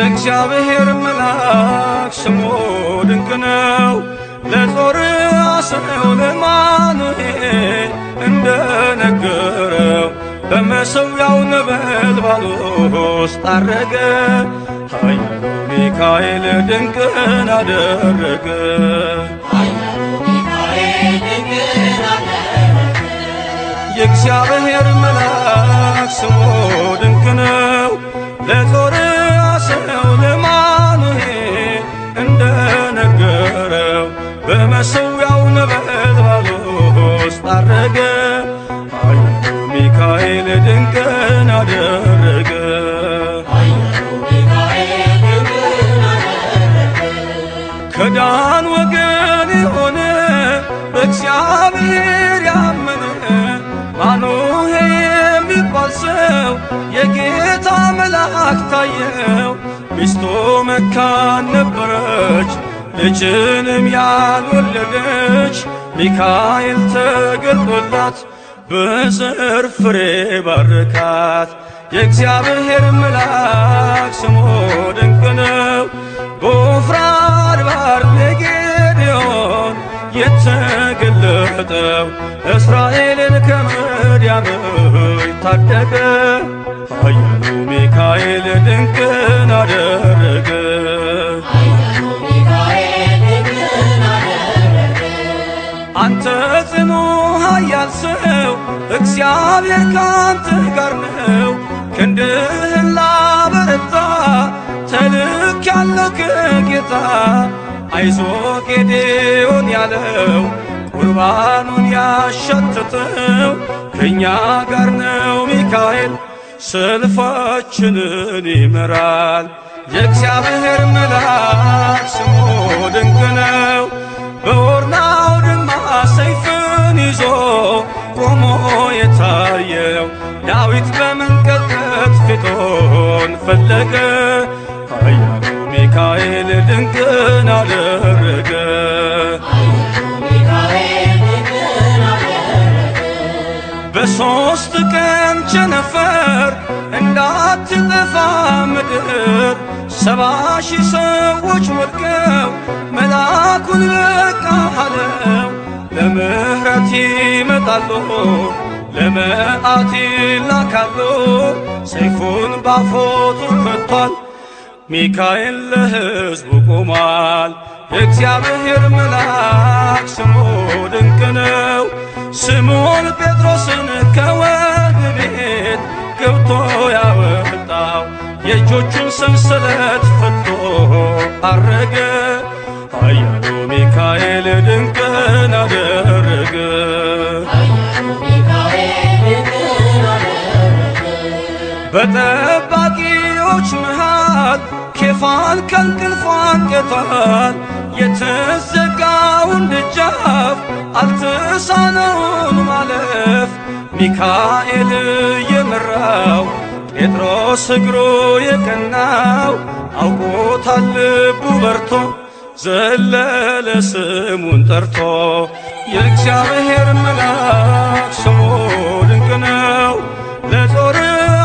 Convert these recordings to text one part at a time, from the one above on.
የእግዚአብሔር መልአክ ስሙ ድንቅ ነው። ለጦር አስረው ለአማኑኤል እንደነገረው በመሠዊያው ነበልባል ውስጥ አረገ። ኃያሉ ሚካኤል ድንቅን አደረገ። የእግዚአብሔር መልአክ ስሙ ድንቅ ነው። ለጦር አስረው ለአማኑኤል እንደነገረው በመሠዊያው ነበልባል ውስጥ አረገ። ኃያሉ ሚካኤል ድንቅን አደረገ። ከዳን ወገን የሆነ በእግዚአብሔር ያመነ ማኑሄ የሚባል ሰው የጌታ መልአክ ታየው። ሚስቱ መካን ነበረች፣ ልጅንም ያልወለደች። ሚካኤል ተገልጦላት በዘር ፍሬ ባረካት። የእግዚአብሔር መልአክ ስሙ ድንቅ ነው። በዖፍራ አድባር ለጌዴዎን የተገለጠው እስራኤልን ከምድያም ታደገ። ኃያሉ ሚካኤል ድንቅን አደረገ። አንተ ጽኑ ኃያል ሰው እግዚአብሔር ካንተ ጋር ነው። ክንድህን ላበረታ ተልኬአለሁ ከጌታ። አይዞ ጌዴዎን ያለው ቁርባኑን ያሸተተው ከእኛ ጋር ነው ሚካኤል ሰልፋችንን ይመራል። የእግዚአብሔር መልአክ ስሙ ድንቅ ነው። በኦርናው ድማ ሰይፍን ይዞ ቆሞ የታየው ዳዊት በመንቀጥቀጥ ፊቱን ፈለገ። ኃያሉ ሚካኤል ድንቅን አደረገ። በሦስት ቀን ቸነፈር እንዳትጠፋ ምድር 70,000 ሰዎች ወድቀው መልአኩን በቃ አለው። ለምሕረት ይመጣሉ፣ ለመዓት ይላካሉ። ሰይፉን ባፎቱ ከቷል፣ ሚካኤል ለሕዝቡ ቆሟል። የእግዚአብሔር መልአክ ስሙ ድንቅ ነው። ስምዖን ጴጥሮስን ከወህኒ ቤት ገብቶ ያወጣው የእጆቹን ሰንሰለት ፈቶ አረገ። ኃያሉ ሚካኤል ድንቅን አደረገ። በጠባቂዎች መሃል ኬፋን ከእንቅልፉ አንቅቷል። የተዘጋውን ደጃፍ አልተሳነውን ማለፍ ሚካኤል የመራው ጴጥሮስ እግሩ የቀናው አውቆታል ልቡ በርቶ ዘለለ ስሙን ጠርቶ። የእግዚአብሔር መልአክ ስሙ ድንቅ ነው። ለጦር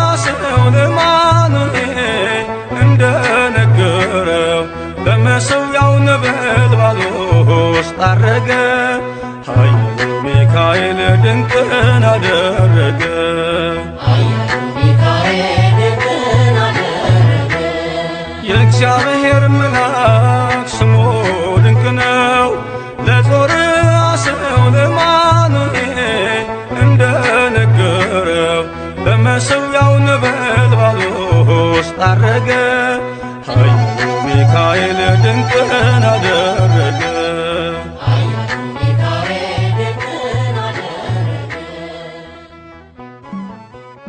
አስረው ለአማኑኤል እንደነገረው በመሠዊያው ነበልባል ውስጥ አረገ። ኃያሉ ሚካኤል ድንቅን አደረገ። የእግዚአብሔር መልአክ ስሙ ድንቅ ነው። ለጦር አስረው ለአማኑኤል እንደነገረው በመሠዊያው ነበልባል ውስጥ አረገ። ኃያሉ ሚካኤል ድንቅን አደረገ።